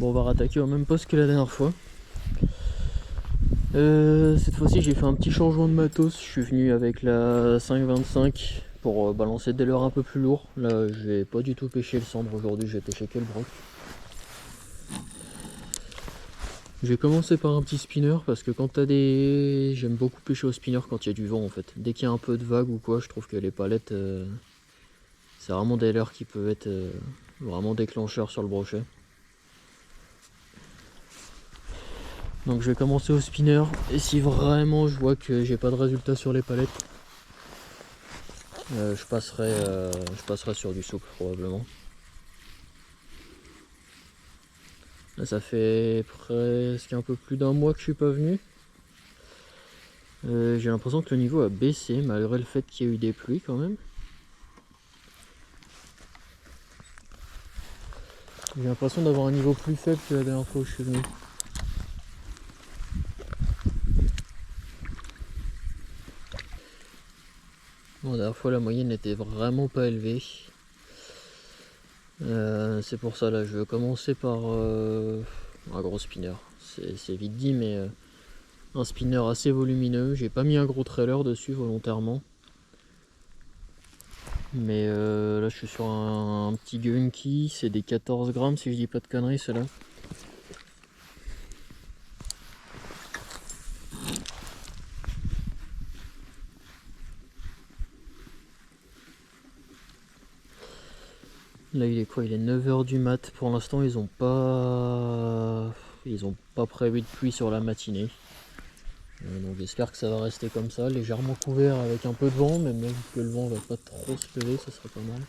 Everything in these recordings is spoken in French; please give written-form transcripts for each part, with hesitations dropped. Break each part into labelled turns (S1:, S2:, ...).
S1: Bon, on va rattaquer au même poste que la dernière fois. Cette fois-ci j'ai fait un petit changement de matos. Je suis venu avec la 5,25 pour balancer des leurres un peu plus lourds. Là je vais pas du tout pêcher le cendre aujourd'hui, je vais pêcher que le broc. Je vais commencer par un petit spinner parce que quand t'as des... J'aime beaucoup pêcher au spinner quand il y a du vent en fait. Dès qu'il y a un peu de vague ou quoi, je trouve que les palettes, c'est vraiment des leurres qui peuvent être vraiment déclencheurs sur le brochet. Donc je vais commencer au spinner et si vraiment je vois que j'ai pas de résultat sur les palettes, je passerai sur du souple probablement. Là, ça fait presque un peu plus d'un mois que je suis pas venu. J'ai l'impression que le niveau a baissé malgré le fait qu'il y a eu des pluies quand même. J'ai l'impression d'avoir un niveau plus faible que la dernière fois où je suis venu. Bon, la dernière fois la moyenne n'était vraiment pas élevée. C'est pour ça là je vais commencer par un gros spinner. C'est vite dit mais un spinner assez volumineux. J'ai pas mis un gros trailer dessus volontairement. Mais là je suis sur un petit gunky, c'est des 14 grammes si je dis pas de conneries ceux-là. Là il est quoi? Il est 9h du mat. Pour l'instant ils ont pas prévu de pluie sur la matinée. Donc j'espère que ça va rester comme ça, légèrement couvert avec un peu de vent, mais même que le vent va pas trop se lever, ça serait pas mal.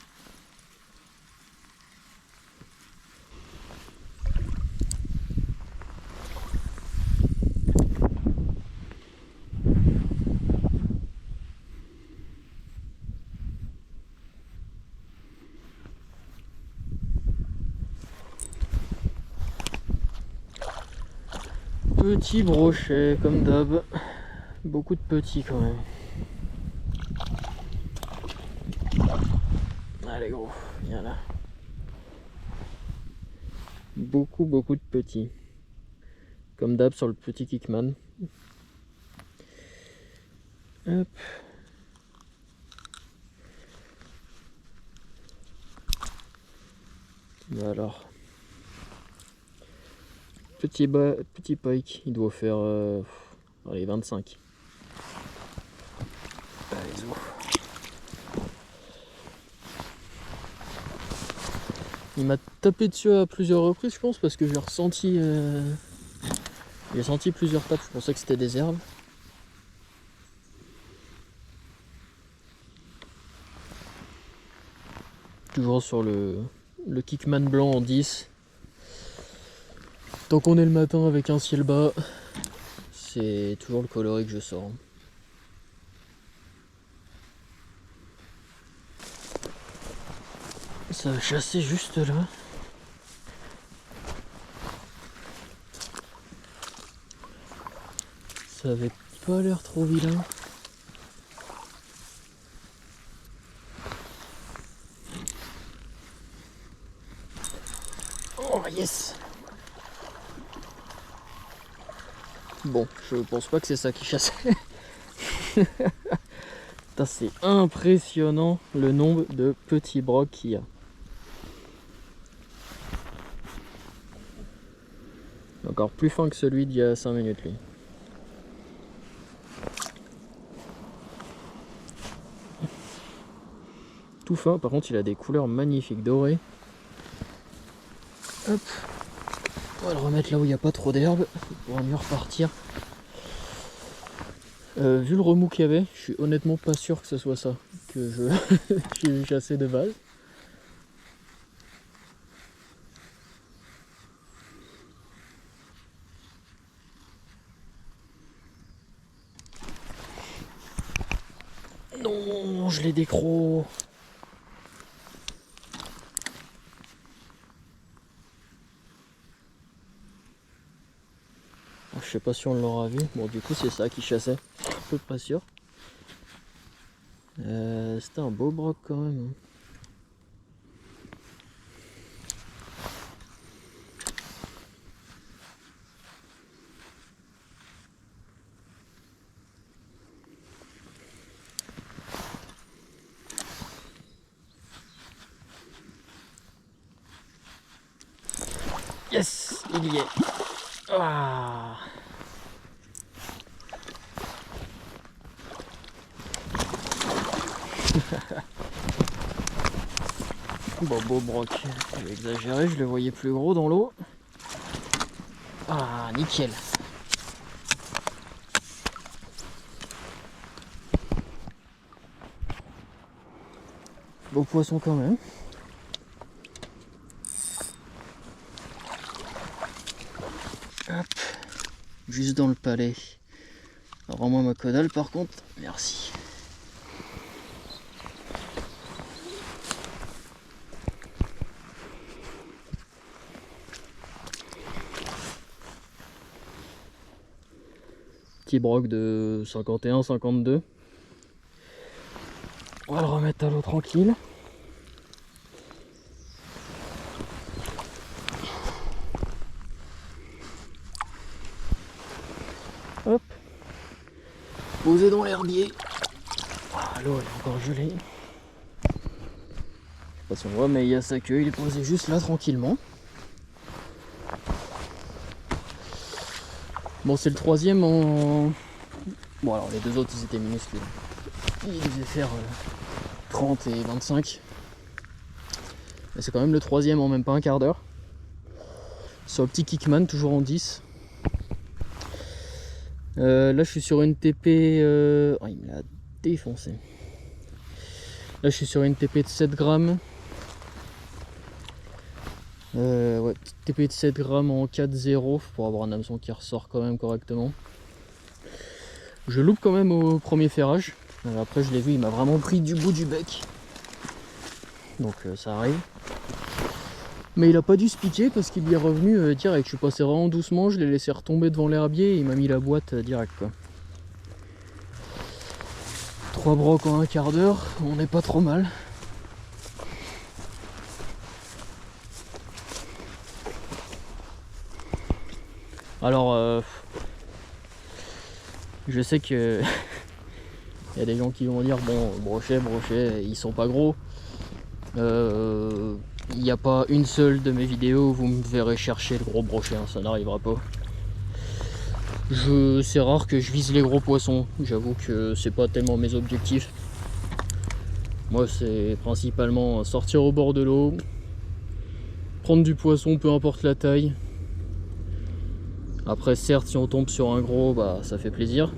S1: Petit brochet comme d'hab, beaucoup de petits quand même. Allez gros, viens là. Beaucoup de petits. Comme d'hab sur le petit Kickman. Hop. Alors. Petit pike, il doit faire allez, 25. Allez, zo. Il m'a tapé dessus à plusieurs reprises, je pense, parce que j'ai senti plusieurs tapes. Je pensais que c'était des herbes. Toujours sur le Kickman blanc en 10. Tant qu'on est le matin avec un ciel bas, c'est toujours le coloris que je sors. Ça va chasser juste là. Ça avait pas l'air trop vilain. Oh yes. Bon, je pense pas que c'est ça qui chasse. C'est impressionnant le nombre de petits brocs qu'il y a. Encore plus fin que celui d'il y a 5 minutes lui. Tout fin, par contre il a des couleurs magnifiques dorées. Hop. On va le remettre là où il n'y a pas trop d'herbe pour mieux repartir. Vu le remous qu'il y avait, je suis honnêtement pas sûr que ce soit ça que j'ai chassé de base. Non, je l'ai décro. Je sais pas si on l'aura vu. Bon, du coup, c'est ça qui chassait. À peu près sûr. C'était un beau broc quand même. Yes, il y est. Ah. Bon, beau broc. J'ai exagéré, je le voyais plus gros dans l'eau. Ah, nickel. Beau poisson quand même. Hop. Juste dans le palais. Rends-moi ma caudale par contre. Merci. Petit broc de 51-52. On va le remettre à l'eau tranquille. Hop. Posé dans l'herbier. Ah, l'eau elle est encore gelée. Je sais pas si on voit, mais il y a sa queue, il est posé juste là tranquillement. Bon, c'est le troisième en... Bon, alors les deux autres ils étaient minuscules. Ils devaient faire 30 et 25. Mais c'est quand même le troisième en même pas un quart d'heure. Sur le petit Kickman, toujours en 10. Là je suis sur une TP... Oh, il me l'a défoncé. Là je suis sur une TP de 7 grammes. Ouais, petite TP de 7 grammes en 4-0 pour avoir un hameçon qui ressort quand même correctement. Je loupe quand même au premier ferrage. Après je l'ai vu, il m'a vraiment pris du bout du bec. Donc ça arrive. Mais il a pas dû se piquer parce qu'il y est revenu direct. Je suis passé vraiment doucement, je l'ai laissé retomber devant l'herbier et il m'a mis la boîte direct quoi. 3 brocs en un quart d'heure, on n'est pas trop mal. Alors je sais que il y a des gens qui vont dire bon brochet, ils sont pas gros. Il n'y a pas une seule de mes vidéos où vous me verrez chercher le gros brochet, hein, ça n'arrivera pas. C'est rare que je vise les gros poissons, j'avoue que c'est pas tellement mes objectifs. Moi c'est principalement sortir au bord de l'eau, prendre du poisson peu importe la taille. Après certes si on tombe sur un gros bah ça fait plaisir.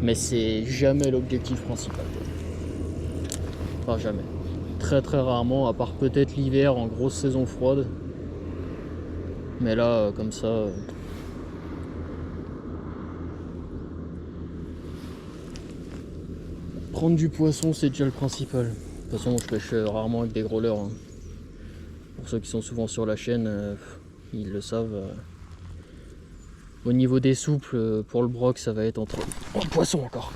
S1: Mais c'est jamais l'objectif principal. Enfin jamais. Très rarement, à part peut-être l'hiver en grosse saison froide. Mais là comme ça... Prendre du poisson c'est déjà le principal. De toute façon je pêche rarement avec des gros leurres. Hein. Pour ceux qui sont souvent sur la chaîne, ils le savent. Au niveau des souples, pour le broc ça va être entre... Oh, poisson encore.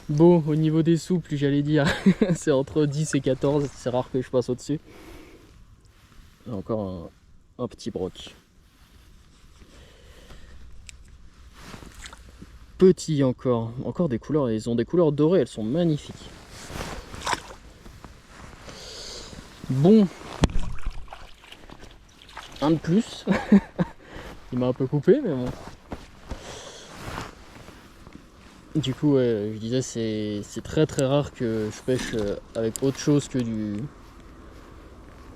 S1: Bon, au niveau des souples, j'allais dire, c'est entre 10 et 14, c'est rare que je passe au-dessus. Encore un petit broc. Petit encore des couleurs, ils ont des couleurs dorées, elles sont magnifiques. Bon, un de plus. Il m'a un peu coupé, mais bon. Du coup, je disais, c'est très rare que je pêche avec autre chose que du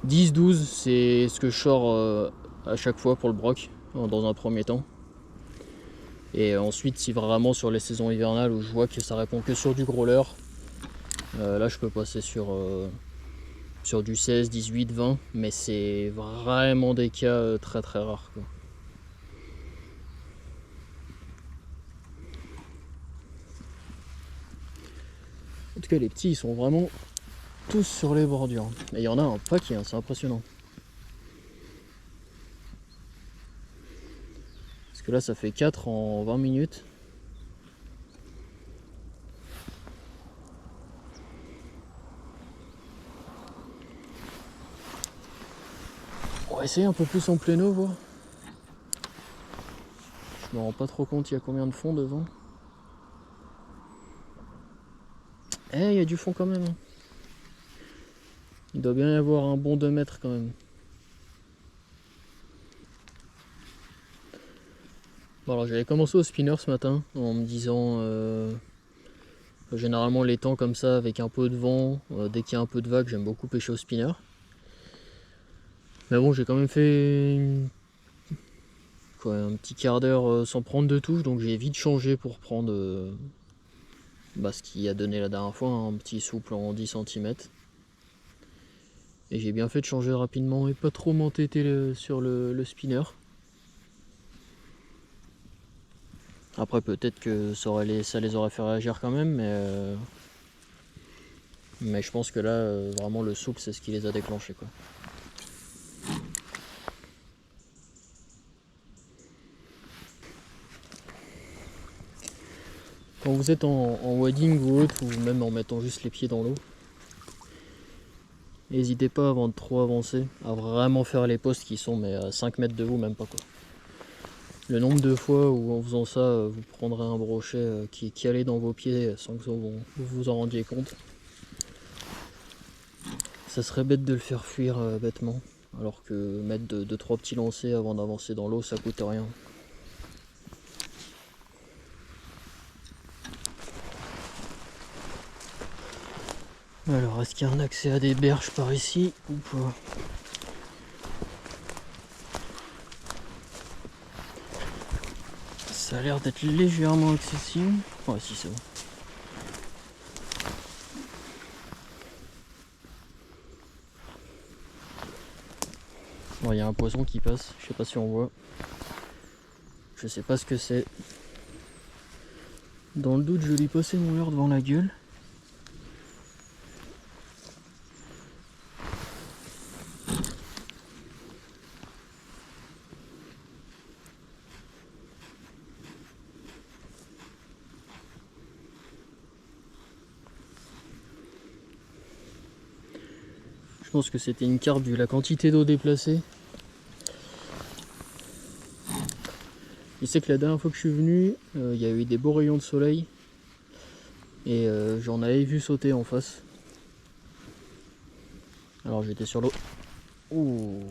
S1: 10-12. C'est ce que je sors à chaque fois pour le broc, dans un premier temps. Et ensuite, si vraiment sur les saisons hivernales où je vois que ça répond que sur du gros leurre, là je peux passer sur du 16, 18, 20, mais c'est vraiment des cas très rares, quoi. En tout cas, les petits, ils sont vraiment tous sur les bordures. Et il y en a un paquet, hein, c'est impressionnant. Parce que là, ça fait 4 en 20 minutes. On va essayer un peu plus en plein eau, voir. Je me rends pas trop compte, il y a combien de fond devant. Eh, il y a du fond quand même. Il doit bien y avoir un bon 2 mètres quand même. Bon, alors j'avais commencé au spinner ce matin en me disant généralement les temps comme ça avec un peu de vent, dès qu'il y a un peu de vague, j'aime beaucoup pêcher au spinner. Mais bon, j'ai quand même fait un petit quart d'heure sans prendre de touche, donc j'ai vite changé pour prendre ce qui a donné la dernière fois, un petit souple en 10 cm. Et j'ai bien fait de changer rapidement et pas trop m'entêter sur le spinner. Après peut-être que ça les aurait fait réagir quand même, mais je pense que là vraiment le souple c'est ce qui les a déclenchés quoi. Quand vous êtes en wading ou autre, ou même en mettant juste les pieds dans l'eau, n'hésitez pas avant de trop avancer à vraiment faire les postes qui sont mais à 5 mètres de vous, même pas quoi. Le nombre de fois où en faisant ça, vous prendrez un brochet qui allait dans vos pieds sans que vous vous en rendiez compte. Ça serait bête de le faire fuir bêtement, alors que mettre 2-3 petits lancers avant d'avancer dans l'eau, ça coûte rien. Alors, est-ce qu'il y a un accès à des berges par ici ou pas? Ça a l'air d'être légèrement accessible. Ouais, si, c'est bon. Bon, il y a un poisson qui passe, je sais pas si on voit. Je sais pas ce que c'est. Dans le doute, je lui passais mon leurre devant la gueule. Je pense que c'était une carpe vu la quantité d'eau déplacée. Je sais que la dernière fois que je suis venu, il y a eu des beaux rayons de soleil. Et j'en avais vu sauter en face. Alors j'étais sur l'eau. Oh,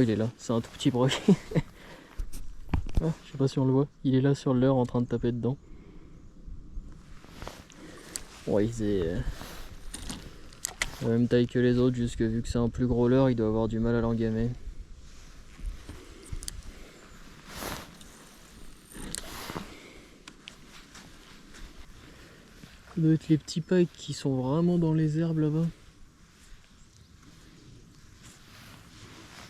S1: il est là, c'est un tout petit breuil. Ah, je sais pas si on le voit. Il est là sur le leurre en train de taper dedans. Ouais, c'est la même taille que les autres, juste que vu que c'est un plus gros leurre, il doit avoir du mal à l'engamer. Ça doit être les petits pikes qui sont vraiment dans les herbes là-bas.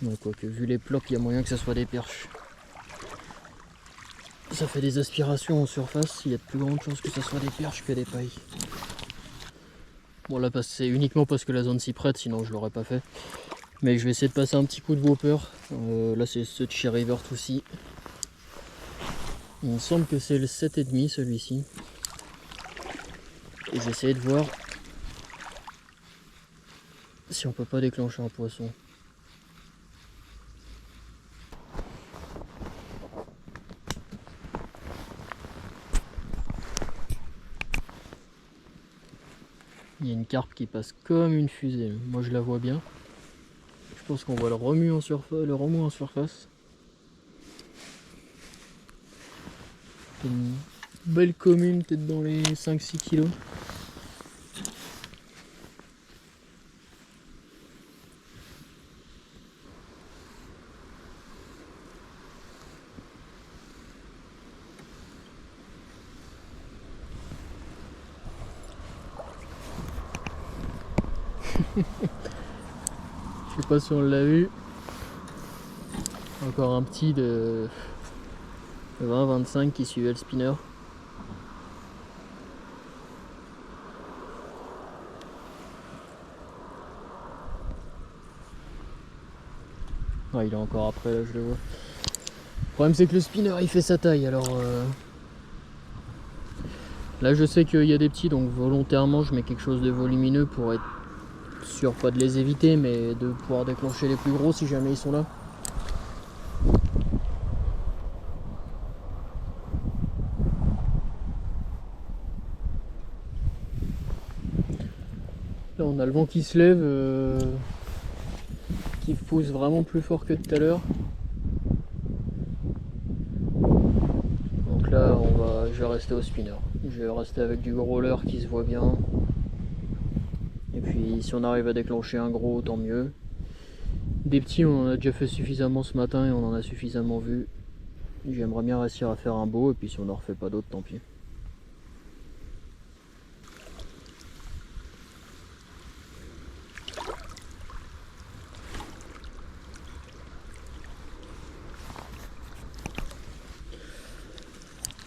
S1: Ouais, quoique vu les plocs, il y a moyen que ça soit des perches. Ça fait des aspirations en surface, il y a de plus grandes chances que ça soit des perches que des pailles. Bon là c'est uniquement parce que la zone s'y prête, sinon je l'aurais pas fait. Mais je vais essayer de passer un petit coup de whopper. Là c'est ce de chez River aussi. Il me semble que c'est le 7,5 celui-ci. Et j'essaie de voir si on peut pas déclencher un poisson. Il y a une carpe qui passe comme une fusée. Moi je la vois bien. Je pense qu'on voit le remous en surface. Une belle commune, peut-être dans les 5-6 kilos. Je sais pas si on l'a vu. Encore un petit de 20-25 qui suivait le spinner. Ouais, il est encore après, là je le vois. Le problème c'est que le spinner il fait sa taille, alors là je sais qu'il y a des petits, donc volontairement je mets quelque chose de volumineux pour être sûr, pas de les éviter, mais de pouvoir déclencher les plus gros si jamais ils sont là. Là on a le vent qui se lève, qui pousse vraiment plus fort que tout à l'heure. Donc là je vais rester au spinner. Je vais rester avec du gros leurre qui se voit bien. Et puis si on arrive à déclencher un gros, tant mieux. Des petits on en a déjà fait suffisamment ce matin et on en a suffisamment vu. J'aimerais bien réussir à faire un beau, et puis si on n'en refait pas d'autres, tant pis.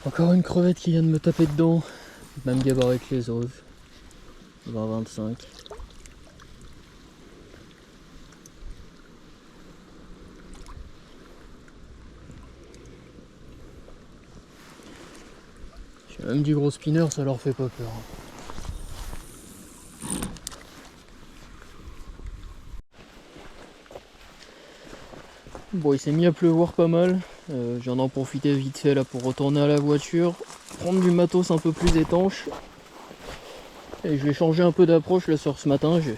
S1: Encore une crevette qui vient de me taper dedans, même gabarit que les autres. 20-25. J'ai même du gros spinner, ça leur fait pas peur. Bon, il s'est mis à pleuvoir pas mal. Je viens d'en profiter vite fait là pour retourner à la voiture, prendre du matos un peu plus étanche. Et je vais changer un peu d'approche là sur ce matin. J'ai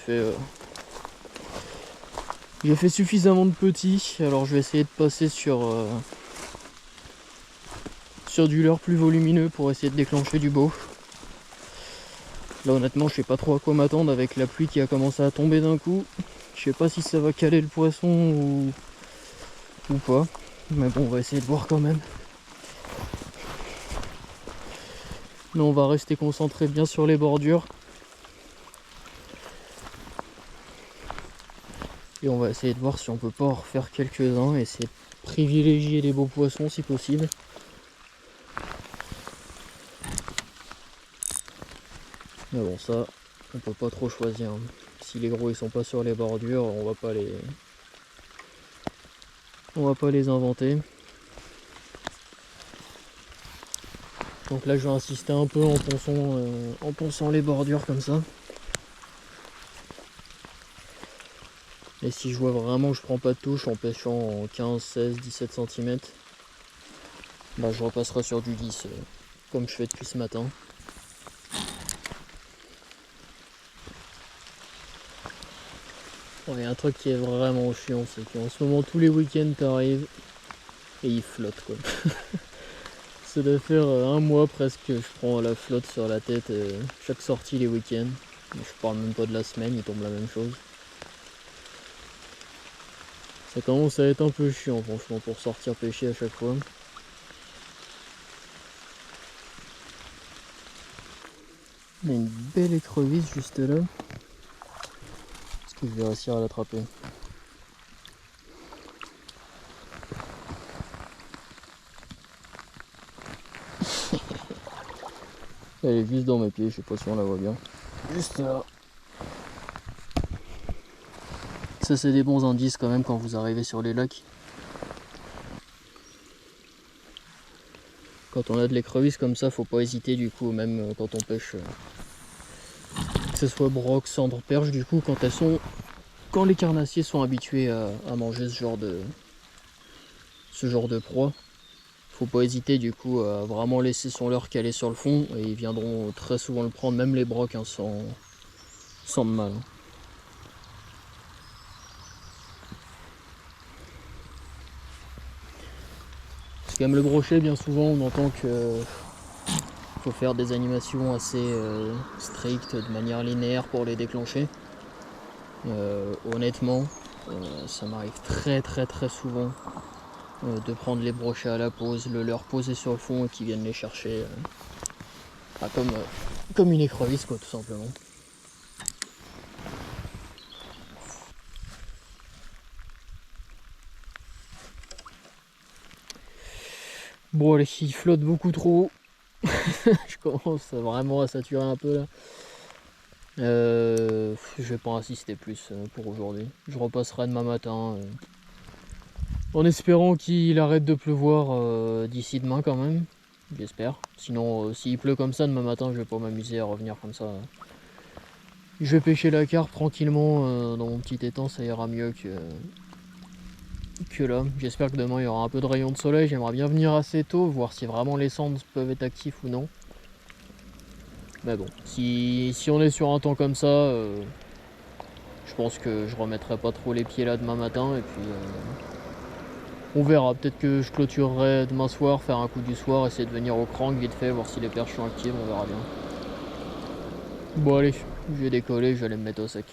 S1: fait suffisamment de petits, alors je vais essayer de passer sur du leurre plus volumineux pour essayer de déclencher du beau. Là honnêtement je sais pas trop à quoi m'attendre avec la pluie qui a commencé à tomber d'un coup. Je sais pas si ça va caler le poisson ou pas. Mais bon, on va essayer de voir quand même. Mais on va rester concentré bien sur les bordures. Et on va essayer de voir si on peut pas en refaire quelques-uns et essayer de privilégier les beaux poissons si possible. Mais bon, ça, on peut pas trop choisir. Si les gros ils sont pas sur les bordures, on va pas les inventer. Donc là je vais insister un peu en ponçant les bordures comme ça. Et si je vois vraiment que je prends pas de touche en pêchant en 15, 16, 17 cm, bah je repasserai sur du 10 comme je fais depuis ce matin. Il y a un truc qui est vraiment chiant, c'est qu'en ce moment tous les week-ends t'arrives et ils flottent quoi. Ça doit faire un mois presque que je prends la flotte sur la tête chaque sortie les week-ends. Je parle même pas de la semaine, il tombe la même chose. Ça commence à être un peu chiant franchement pour sortir pêcher à chaque fois. Il y a une belle écrevisse juste là. Est-ce que je vais réussir à l'attraper? Elle est juste dans mes pieds, je sais pas si on la voit bien. Juste là. Ça c'est des bons indices quand même quand vous arrivez sur les lacs. Quand on a de l'écrevisse comme ça, faut pas hésiter du coup, même quand on pêche. Que ce soit broc, cendre, perche, du coup quand les carnassiers sont habitués à manger ce genre de proie, faut pas hésiter du coup à vraiment laisser son leurre caler sur le fond et ils viendront très souvent le prendre, même les brocs hein, sans mal. Parce que même le brochet, bien souvent on entend que faut faire des animations assez strictes de manière linéaire pour les déclencher. Honnêtement, ça m'arrive très souvent de prendre les brochets à la pause, le leur poser sur le fond et qu'ils viennent les chercher comme une écrevisse quoi, tout simplement. Bon allez, il flotte beaucoup trop. Je commence vraiment à saturer un peu là. Je vais pas insister plus pour aujourd'hui. Je repasserai demain matin en espérant qu'il arrête de pleuvoir d'ici demain quand même. J'espère. Sinon s'il pleut comme ça demain matin, je vais pas m'amuser à revenir comme ça. Je vais pêcher la carpe tranquillement dans mon petit étang, ça ira mieux que là. J'espère que demain il y aura un peu de rayon de soleil. J'aimerais bien venir assez tôt, voir si vraiment les cendres peuvent être actifs ou non. Mais bon, si on est sur un temps comme ça, Je pense que je remettrai pas trop les pieds là demain matin et puis on verra. Peut-être que je clôturerai demain soir, faire un coup du soir, essayer de venir au crank vite fait, voir si les perches sont actives, on verra bien. Bon allez, je vais décoller, je vais aller me mettre au sec.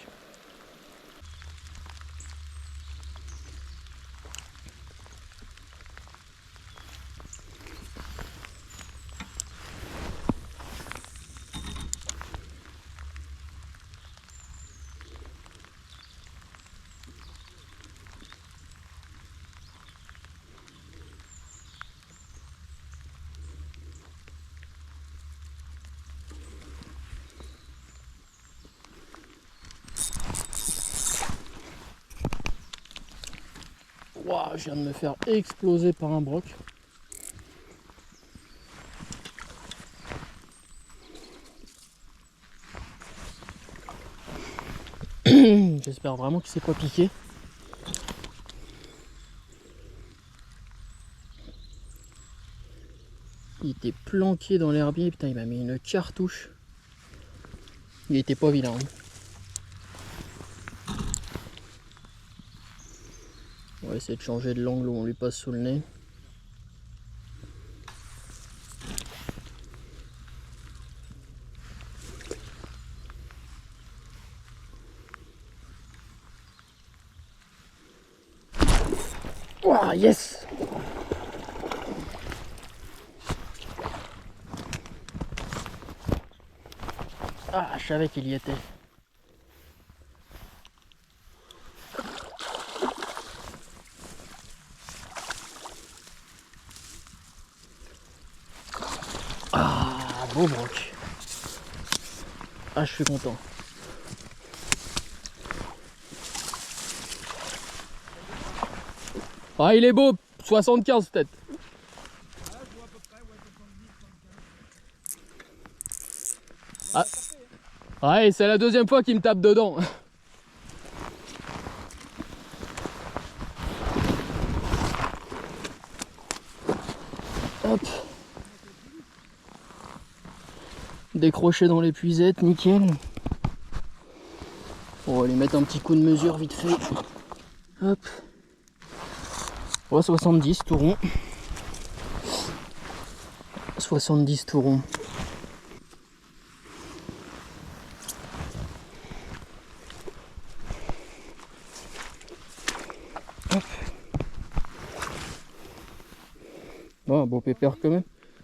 S1: Waouh, je viens de me faire exploser par un broc. J'espère vraiment qu'il s'est pas piqué. Il était planqué dans l'herbier, putain, il m'a mis une cartouche. Il était pas vilain. On va essayer de changer de l'angle où on lui passe sous le nez. Ouah, yes! Ah, je savais qu'il y était. Ah, beau broc. Ah, je suis content. Ah, il est beau, 75 peut-être. Ah, ouais, c'est la deuxième fois qu'il me tape dedans. Hop. Décroché dans l'épuisette, nickel. On va lui mettre un petit coup de mesure vite fait. Hop. Oh, 70 tout rond. 70 tout rond. Hop. Bon, un beau pépère quand même.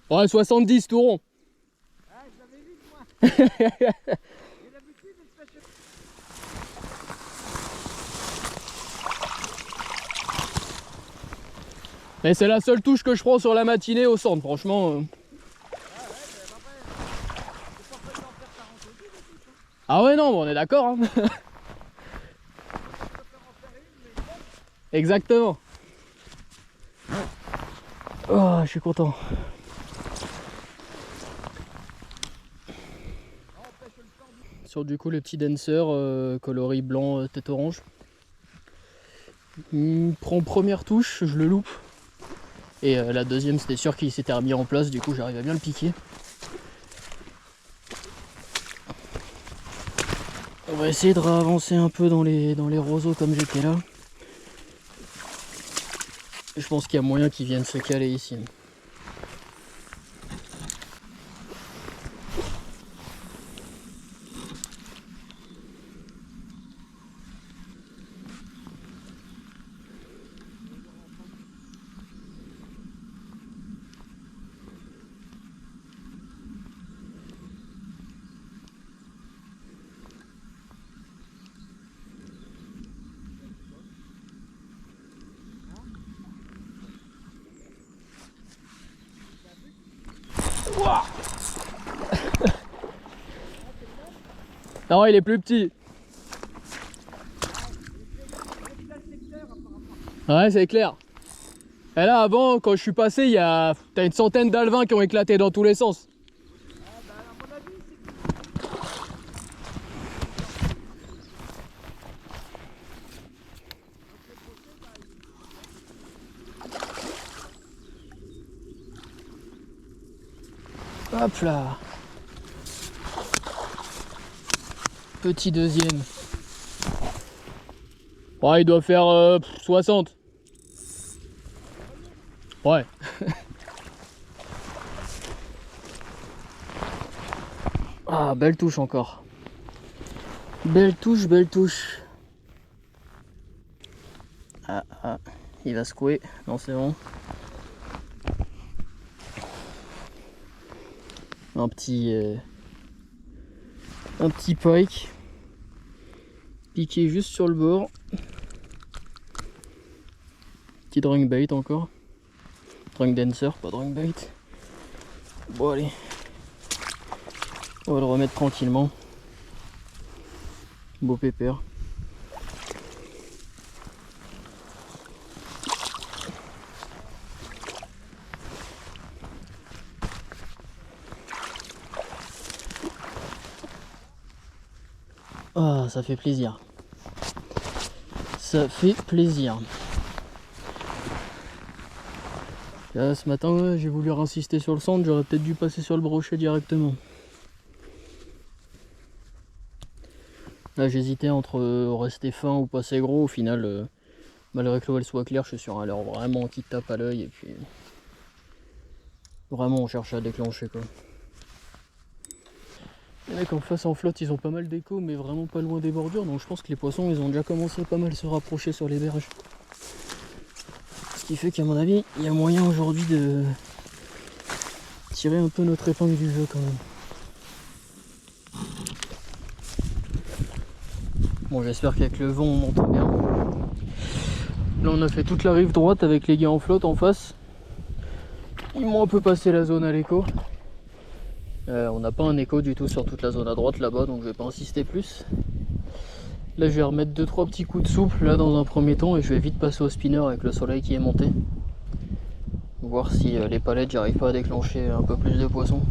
S1: Ouais, 70 tout rond. Ah, je l'avais vu moi. Mais c'est la seule touche que je prends sur la matinée au centre, franchement. Ah ouais, non, on est d'accord. Hein. Exactement. Oh, je suis content. Sur du coup le petit dancer coloris blanc tête orange. Il prend première touche, je le loupe. Et la deuxième c'était sûr qu'il s'était remis en place, du coup j'arrive à bien le piquer. On va essayer de réavancer un peu dans les roseaux comme j'étais là. Je pense qu'il y a moyen qu'ils viennent se caler ici. Non, il est plus petit. Ouais, c'est clair. Et là, avant, quand je suis passé, il y a t'as une centaine d'alevins qui ont éclaté dans tous les sens. Hop là. Petit deuxième. Ouais, il doit faire 60. Ouais. Ah, belle touche encore. Belle touche, belle touche. Ah, ah, il va secouer. Non, c'est bon. Un petit pike. Piqué juste sur le bord. Petit drunk bait encore. Drunk dancer, pas drunk bait. Bon, allez. On va le remettre tranquillement. Beau pépère. Ah, ça fait plaisir. Ça fait plaisir. Là, ce matin, j'ai voulu insister sur le centre, j'aurais peut-être dû passer sur le brochet directement. Là, j'hésitais entre rester fin ou passer gros. Au final, malgré que l'eau elle soit claire, je suis sur un leurre vraiment qui tape à l'œil. Et puis, vraiment, on cherche à déclencher quoi. Les mecs en face en flotte, ils ont pas mal d'écho, mais vraiment pas loin des bordures. Donc je pense que les poissons, ils ont déjà commencé à pas mal se rapprocher sur les berges. Ce qui fait qu'à mon avis, il y a moyen aujourd'hui de tirer un peu notre épingle du jeu quand même. Bon, j'espère qu'avec le vent on m'entend bien. Là on a fait toute la rive droite avec les gars en flotte en face. Ils m'ont un peu passé la zone à l'écho. On n'a pas un écho du tout sur toute la zone à droite là-bas, donc je vais pas insister plus. Là je vais remettre 2-3 petits coups de souple là dans un premier temps et je vais vite passer au spinner avec le soleil qui est monté. Voir si les palettes j'arrive pas à déclencher un peu plus de poissons.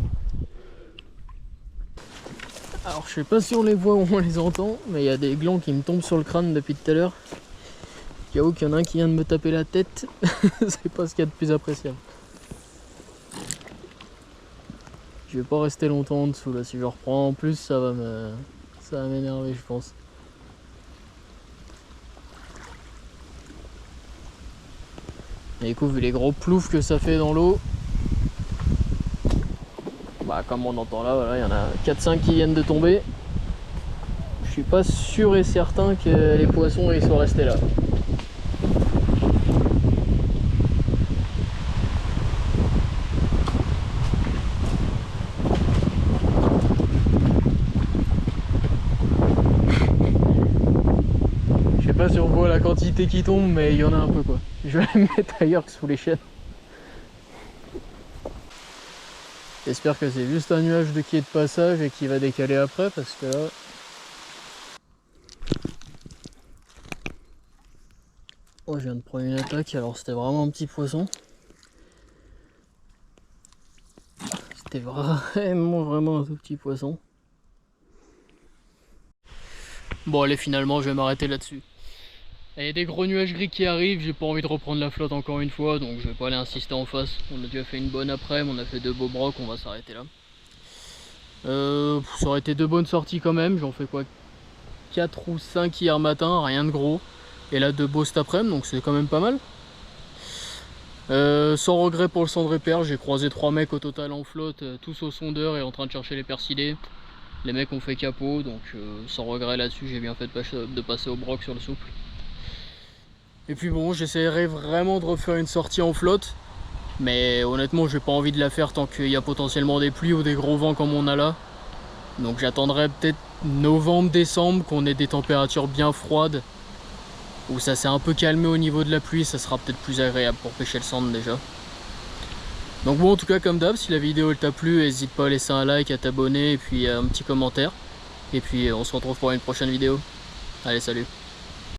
S1: Alors je sais pas si on les voit ou on les entend, mais il y a des glands qui me tombent sur le crâne depuis tout à l'heure. J'avoue qu'il y en a un qui vient de me taper la tête, c'est pas ce qu'il y a de plus appréciable. Je vais pas rester longtemps en dessous là, si je reprends en plus ça va m'énerver je pense. Et du coup vu les gros ploufs que ça fait dans l'eau, bah comme on entend là, voilà, il y en a 4-5 qui viennent de tomber. Je suis pas sûr et certain que les poissons ils soient restés là. Je sais pas si on voit la quantité qui tombe, mais il y en a un peu quoi. Je vais les mettre ailleurs que sous les chaînes. J'espère que c'est juste un nuage de quai de passage et qui va décaler après parce que là... Oh, je viens de prendre une attaque, alors c'était vraiment un petit poisson. C'était vraiment un tout petit poisson. Bon allez, finalement je vais m'arrêter là-dessus. Il y a des gros nuages gris qui arrivent, j'ai pas envie de reprendre la flotte encore une fois, donc je vais pas aller insister en face. On a déjà fait une bonne après-midi, on a fait 2 beaux brocs, on va s'arrêter là. Ça aurait été 2 bonnes sorties quand même, j'en fais quoi 4 ou 5 hier matin, rien de gros. Et là 2 beaux cet après-midi, donc c'est quand même pas mal. Sans regret pour le cendré perche, j'ai croisé 3 mecs au total en flotte, tous au sondeur et en train de chercher les persilés. Les mecs ont fait capot, donc sans regret là-dessus, j'ai bien fait de passer au broc sur le souple. Et puis bon, j'essaierai vraiment de refaire une sortie en flotte, mais honnêtement j'ai pas envie de la faire tant qu'il y a potentiellement des pluies ou des gros vents comme on a là. Donc j'attendrai peut-être novembre-décembre qu'on ait des températures bien froides, où ça s'est un peu calmé au niveau de la pluie, ça sera peut-être plus agréable pour pêcher le sandre déjà. Donc bon, en tout cas comme d'hab, si la vidéo elle t'a plu, n'hésite pas à laisser un like, à t'abonner et puis un petit commentaire. Et puis on se retrouve pour une prochaine vidéo. Allez, salut!